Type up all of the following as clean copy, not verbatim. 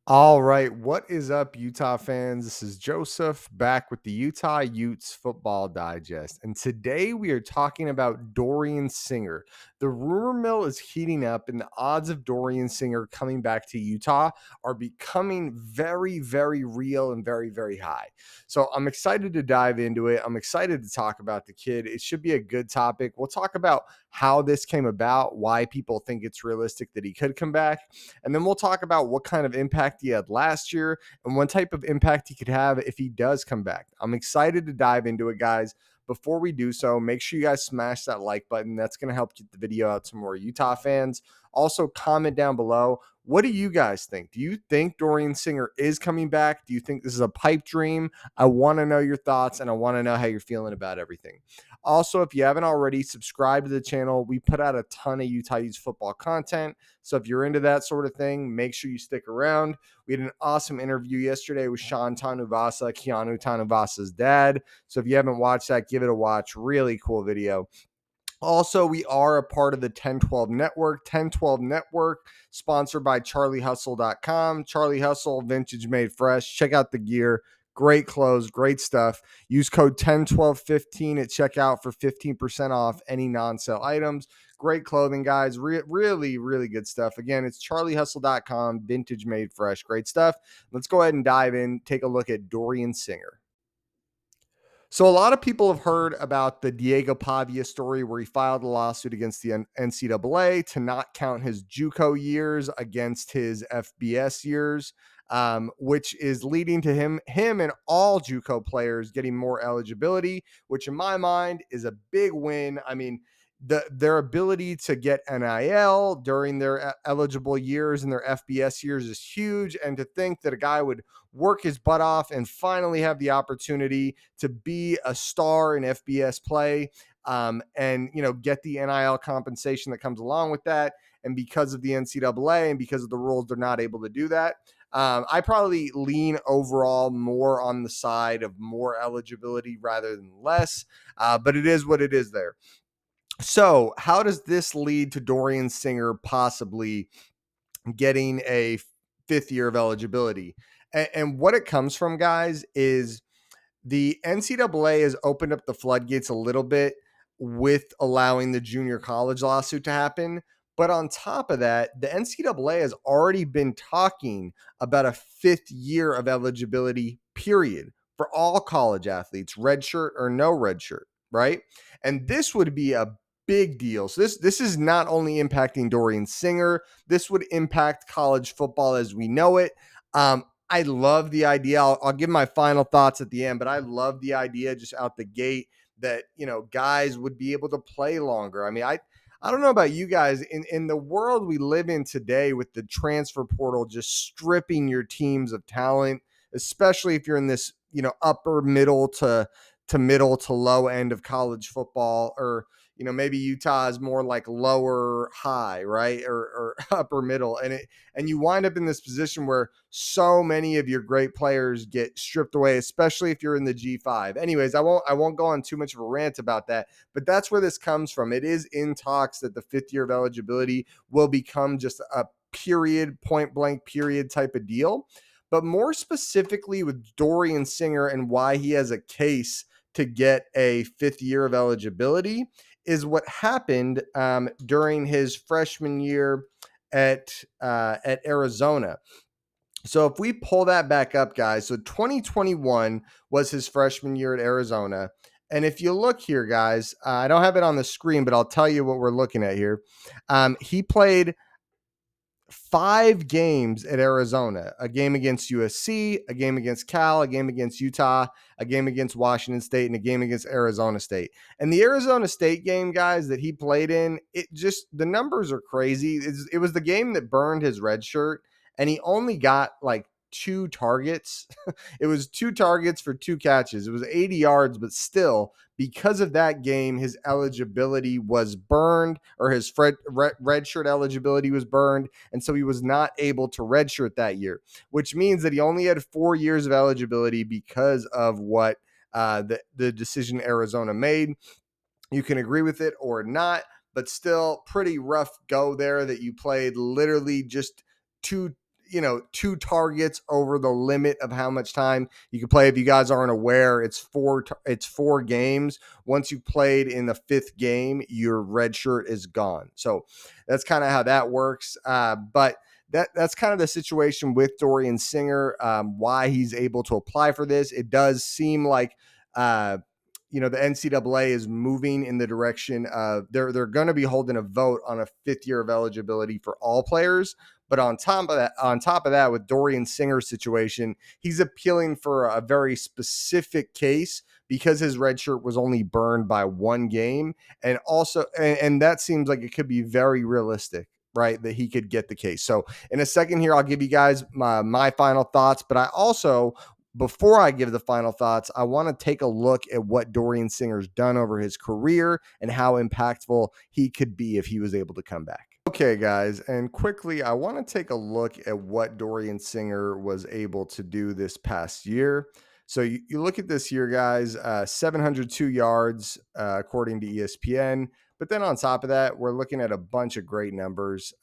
All right, what is up, Utah fans? This is Joseph back with the Utah Utes Football Digest. And today we are talking about Dorian Singer. The rumor mill is heating up, and the odds of Dorian Singer coming back to Utah are becoming very, very real and very, very high. So I'm excited to dive into it. I'm excited to talk about the kid. It should be a good topic. We'll talk about how this came about, why people think it's realistic that he could come back, and then we'll talk about what kind of impact he had last year and what type of impact he could have if he does come back. I'm excited to dive into it, guys. Before we do so, make sure you guys smash that like button. That's going to help get the video out to more Utah fans. Also, comment down below. What do you guys think? Do you think Dorian Singer is coming back? Do you think this is a pipe dream? I want to know your thoughts, and I want to know how you're feeling about everything. Also, if you haven't already, subscribe to the channel. We put out a ton of Utah Utes football content. So if you're into that sort of thing, make sure you stick around. We had an awesome interview yesterday with Sean Tanuvasa, Keanu Tanuvasa's dad. So if you haven't watched that, give it a watch. Really cool video. Also, we are a part of the 1012 Network. 1012 Network, sponsored by CharlieHustle.com. Charlie Hustle, vintage made fresh. Check out the gear. Great clothes, great stuff. Use code 101215 at checkout for 15% off any non-sale items. Great clothing, guys. Really, really good stuff. Again, it's CharlieHustle.com, vintage made fresh. Great stuff. Let's go ahead and dive in. Take a look at Dorian Singer. So a lot of people have heard about the Diego Pavia story where he filed a lawsuit against the NCAA to not count his JUCO years against his FBS years, which is leading to him and all JUCO players getting more eligibility, which in my mind is a big win. I mean, their ability to get NIL during their eligible years and their FBS years is huge. And to think that a guy would work his butt off and finally have the opportunity to be a star in FBS play, and get the NIL compensation that comes along with that. And because of the NCAA and because of the rules, they're not able to do that. I probably lean overall more on the side of more eligibility rather than less, but it is what it is there. So, how does this lead to Dorian Singer possibly getting a fifth year of eligibility? And what it comes from, guys, is the NCAA has opened up the floodgates a little bit with allowing the junior college lawsuit to happen. But on top of that, the NCAA has already been talking about a fifth year of eligibility, period, for all college athletes, red shirt or no red shirt, right? And this would be a big deal. So this is not only impacting Dorian Singer, this would impact college football as we know it. I love the idea. I'll give my final thoughts at the end, but I love the idea just out the gate that, guys would be able to play longer. I mean, I don't know about you guys. In the world we live in today with the transfer portal just stripping your teams of talent, especially if you're in this, upper middle to middle to low end of college football, or maybe Utah is more like lower high, right? Or upper middle. And you wind up in this position where so many of your great players get stripped away, especially if you're in the G5. Anyways, I won't go on too much of a rant about that, but that's where this comes from. It is in talks that the fifth year of eligibility will become just a period, point blank period type of deal. But more specifically with Dorian Singer and why he has a case to get a fifth year of eligibility is what happened during his freshman year at Arizona. So if we pull that back up, guys, so 2021 was his freshman year at Arizona. And if you look here, guys, I don't have it on the screen, but I'll tell you what we're looking at here. He played 5 games at Arizona: a game against USC, a game against Cal, a game against Utah, a game against Washington State, and a game against Arizona State. And the Arizona State game, guys, that he played in, the numbers are crazy. It was the game that burned his red shirt, and he only got like 2 targets. It was 2 targets for 2 catches. It was 80 yards, but still, because of that game, his eligibility was burned, or his red shirt eligibility was burned. And so he was not able to redshirt that year, which means that he only had 4 years of eligibility because of what the decision Arizona made. You can agree with it or not, but still pretty rough go there that you played literally just two 2 targets over the limit of how much time you can play. If you guys aren't aware, it's 4 games. Once you've played in the 5th game, your red shirt is gone. So that's kind of how that works. But that's kind of the situation with Dorian Singer, why he's able to apply for this. It does seem like the NCAA is moving in the direction of they're going to be holding a vote on a 5th year of eligibility for all players. But on top of that, with Dorian Singer's situation, he's appealing for a very specific case because his red shirt was only burned by 1 game, and also and that seems like it could be very realistic, right? That he could get the case. So in a second here, I'll give you guys my final thoughts, but I also, before I give the final thoughts, I want to take a look at what Dorian Singer's done over his career and how impactful he could be if he was able to come back. Okay, guys, and quickly, I want to take a look at what Dorian Singer was able to do this past year. So you look at this year, guys, 702 yards, according to ESPN. But then on top of that, we're looking at a bunch of great numbers.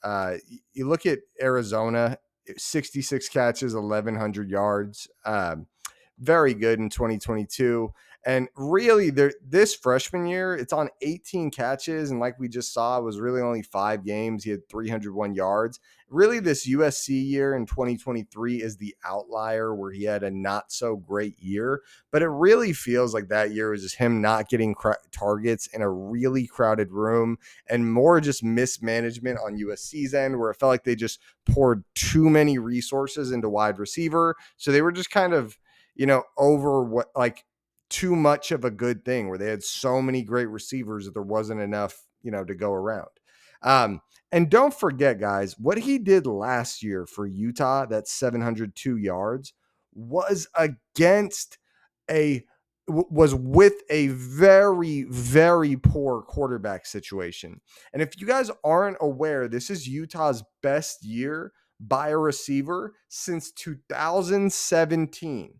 You look at Arizona, 66 catches, 1,100 yards. Very good in 2022. And really, this freshman year, it's on 18 catches. And like we just saw, it was really only 5 games. He had 301 yards. Really, this USC year in 2023 is the outlier where he had a not so great year. But it really feels like that year was just him not getting targets in a really crowded room, and more just mismanagement on USC's end, where it felt like they just poured too many resources into wide receiver. So they were just kind of, over what, like, too much of a good thing, where they had so many great receivers that there wasn't enough, to go around. And don't forget, guys, what he did last year for Utah, that 702 yards, was against was with a very, very poor quarterback situation. And if you guys aren't aware, this is Utah's best year by a receiver since 2017.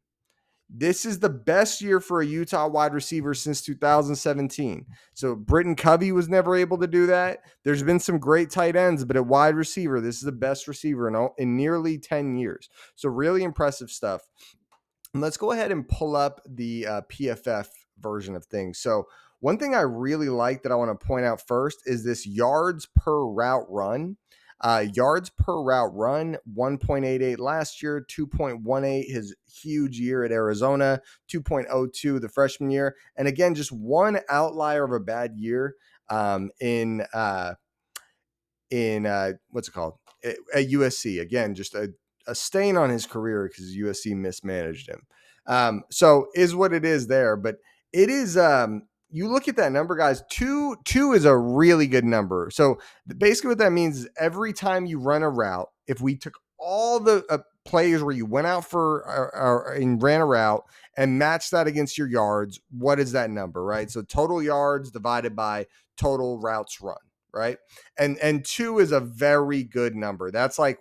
This is the best year for a Utah wide receiver since 2017. So Britton Covey was never able to do that. There's been some great tight ends, but at wide receiver, this is the best receiver in nearly 10 years. So really impressive stuff. And let's go ahead and pull up the PFF version of things. So one thing I really like that I want to point out first is this yards per route run. Yards per route run, 1.88 last year, 2.18 his huge year at Arizona, 2.02 the freshman year. And again, just one outlier of a bad year in what's it called? At USC. Again, just a stain on his career because USC mismanaged him. So is what it is there, but it is you look at that number, guys. Two is a really good number. So basically, what that means is every time you run a route, if we took all the plays where you went out for and ran a route and matched that against your yards, what is that number, right? So total yards divided by total routes run, right? And 2 is a very good number. That's like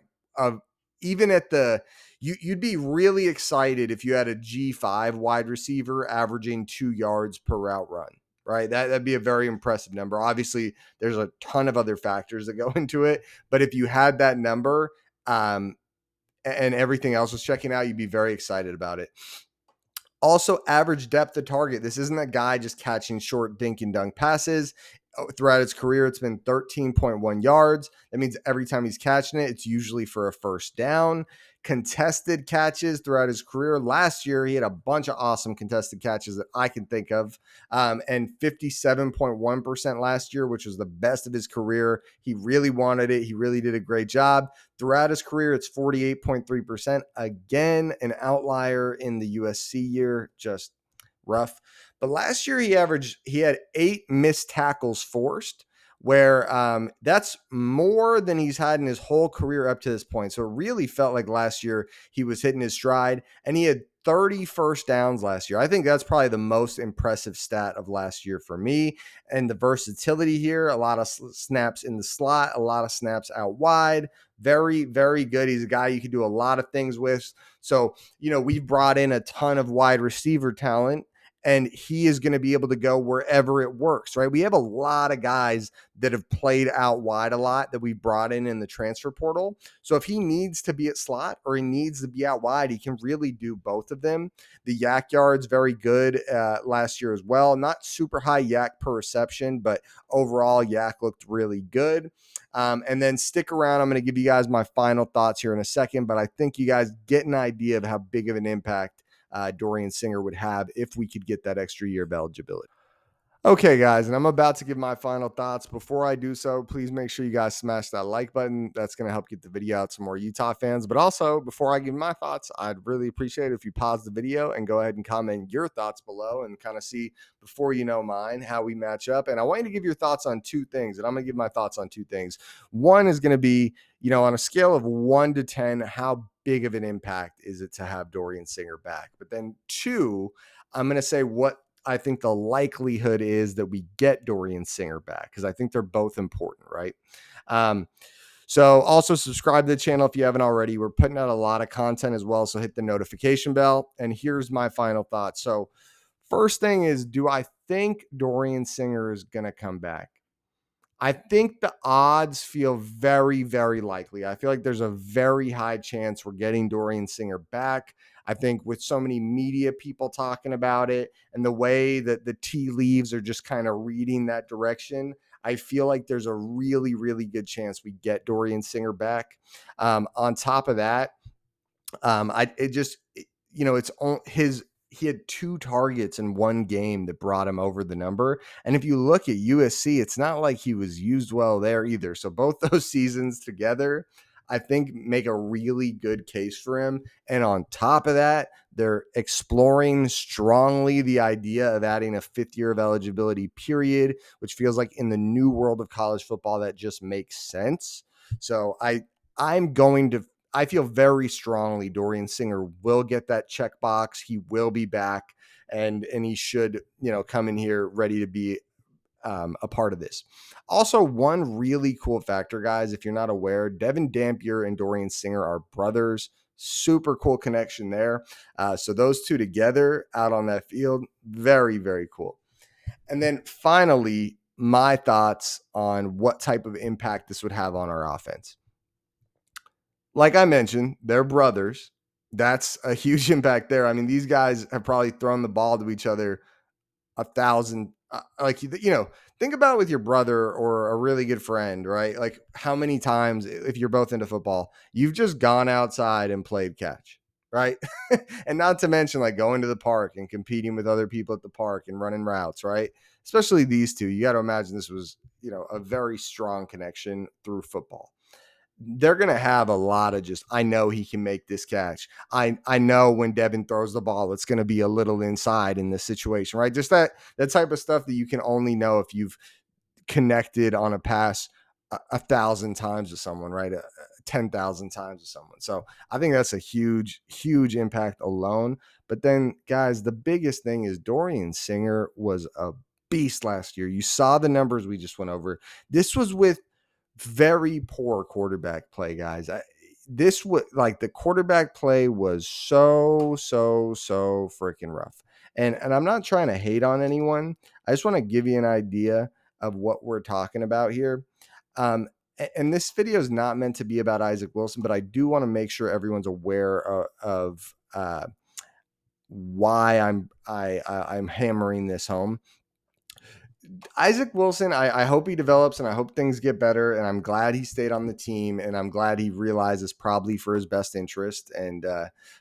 even at the you'd be really excited if you had a G5 wide receiver averaging 2 yards per route run, right? That'd be a very impressive number. Obviously, there's a ton of other factors that go into it, but if you had that number and everything else was checking out, you'd be very excited about it. Also, average depth of target. This isn't a guy just catching short dink and dunk passes. Throughout his career, it's been 13.1 yards. That means every time he's catching it, it's usually for a first down. Contested catches throughout his career. Last year, he had a bunch of awesome contested catches that I can think of. And 57.1% last year, which was the best of his career. He really wanted it. He really did a great job. Throughout his career, it's 48.3%. Again, an outlier in the USC year. Just rough. But last year he had 8 missed tackles forced, where that's more than he's had in his whole career up to this point. So it really felt like last year he was hitting his stride, and he had 30 first downs last year. I think that's probably the most impressive stat of last year for me. And the versatility here, a lot of snaps in the slot, a lot of snaps out wide. Very, very good. He's a guy you can do a lot of things with. So, we've brought in a ton of wide receiver talent, and he is going to be able to go wherever it works, right? We have a lot of guys that have played out wide a lot that we brought in the transfer portal. So if he needs to be at slot or he needs to be out wide, he can really do both of them. The yak yards very good last year as well. Not super high yak per reception, but overall yak looked really good. And then stick around. I'm going to give you guys my final thoughts here in a second, but I think you guys get an idea of how big of an impact Dorian Singer would have if we could get that extra year of eligibility. Okay, guys, and I'm about to give my final thoughts. Before I do so, please make sure you guys smash that like button. That's going to help get the video out to more Utah fans. But also, before I give my thoughts, I'd really appreciate it if you pause the video and go ahead and comment your thoughts below and kind of see, before you know mine, how we match up. And I want you to give your thoughts on two things, and I'm going to give my thoughts on two things. One is going to be, on a scale of 1 to 10, how big of an impact is it to have Dorian Singer back? But then two, I'm going to say what I think the likelihood is that we get Dorian Singer back, because I think they're both important, right? So also subscribe to the channel if you haven't already. We're putting out a lot of content as well, so hit the notification bell. And here's my final thoughts. So first thing is, do I think Dorian Singer is going to come back? I think the odds feel very, very likely. I feel like there's a very high chance we're getting Dorian Singer back. I think with so many media people talking about it and the way that the tea leaves are just kind of reading that direction, I feel like there's a really, really good chance we get Dorian Singer back. On top of that, it's on his. He had 2 targets in one game that brought him over the number. And if you look at USC, it's not like he was used well there either. So both those seasons together, I think, make a really good case for him. And on top of that, they're exploring strongly the idea of adding a 5th year of eligibility period, which feels like in the new world of college football, that just makes sense. So I feel very strongly Dorian Singer will get that checkbox. He will be back, and he should, come in here ready to be a part of this. Also, one really cool factor, guys, if you're not aware, Devin Dampier and Dorian Singer are brothers. Super cool connection there. So those two together out on that field, very, very cool. And then finally, my thoughts on what type of impact this would have on our offense. Like I mentioned, they're brothers. That's a huge impact there. I mean, these guys have probably thrown the ball to each other 1,000. Think about it with your brother or a really good friend, right? Like how many times, if you're both into football, you've just gone outside and played catch, right? And not to mention like going to the park and competing with other people at the park and running routes, right? Especially these two. You got to imagine this was, a very strong connection through football. They're going to have a lot of just, I know he can make this catch. I know when Devin throws the ball, it's going to be a little inside in this situation, right? Just that type of stuff that you can only know if you've connected on a pass 1,000 times with someone, right? 10,000 times with someone. So I think that's a huge, huge impact alone. But then, guys, the biggest thing is Dorian Singer was a beast last year. You saw the numbers we just went over. This was with very poor quarterback play, guys. This was like the quarterback play was so freaking rough. And I'm not trying to hate on anyone. I just want to give you an idea of what we're talking about here. And this video is not meant to be about Isaac Wilson, but I do want to make sure everyone's aware of why I'm hammering this home. Isaac Wilson, I hope he develops and I hope things get better. And I'm glad he stayed on the team, and I'm glad he realizes probably for his best interest. And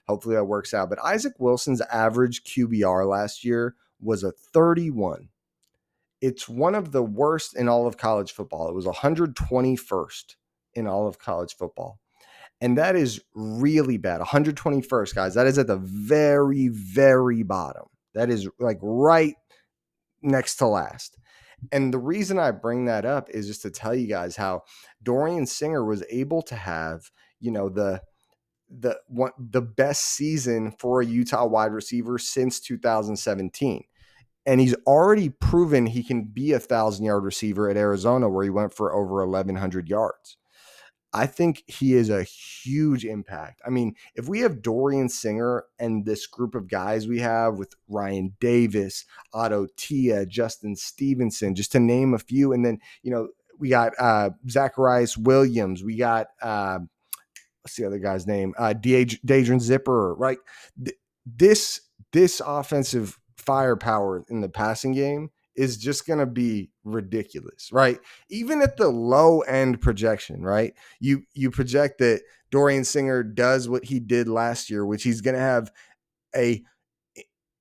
hopefully that works out. But Isaac Wilson's average QBR last year was a 31. It's one of the worst in all of college football. It was 121st in all of college football. And that is really bad. 121st, guys. That is at the very, very bottom. That is like right next to last. And the reason I bring that up is just to tell you guys how Dorian Singer was able to have, the best season for a Utah wide receiver since 2017. And he's already proven he can be 1,000-yard receiver at Arizona, where he went for over 1,100 yards. I think he is a huge impact. I mean, if we have Dorian Singer and this group of guys we have with Ryan Davis, Otto Tia, Justin Stevenson, just to name a few, and then we got Zacharias Williams, we got what's the other guy's name? Dadrian Zipper, right? This this offensive firepower in the passing game is just going to be ridiculous, right? Even at the low end projection, right? You project that Dorian Singer does what he did last year, which he's going to have a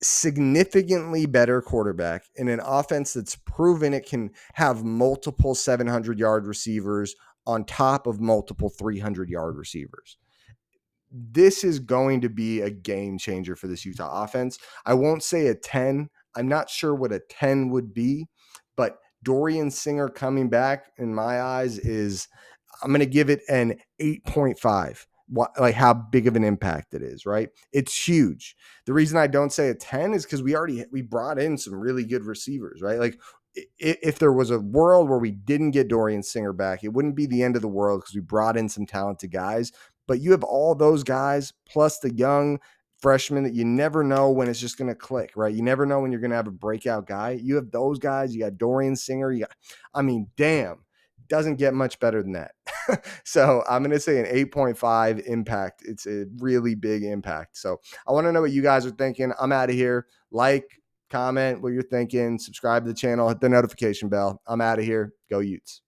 significantly better quarterback in an offense that's proven it can have multiple 700-yard receivers on top of multiple 300-yard receivers. This is going to be a game changer for this Utah offense. I won't say a 10. I'm not sure what a 10 would be, but Dorian Singer coming back, in my eyes, is I'm going to give it an 8.5. Like how big of an impact it is, right? It's huge. The reason I don't say a 10 is because we brought in some really good receivers, right? Like if there was a world where we didn't get Dorian Singer back, it wouldn't be the end of the world because we brought in some talented guys. But you have all those guys plus the young freshmen that you never know when it's just going to click, right? You never know when you're going to have a breakout guy. You have those guys. You got Dorian Singer. I mean, damn, doesn't get much better than that. So I'm going to say an 8.5 impact. It's a really big impact. So I want to know what you guys are thinking. I'm out of here. Like, comment what you're thinking, subscribe to the channel, hit the notification bell. I'm out of here. Go Utes.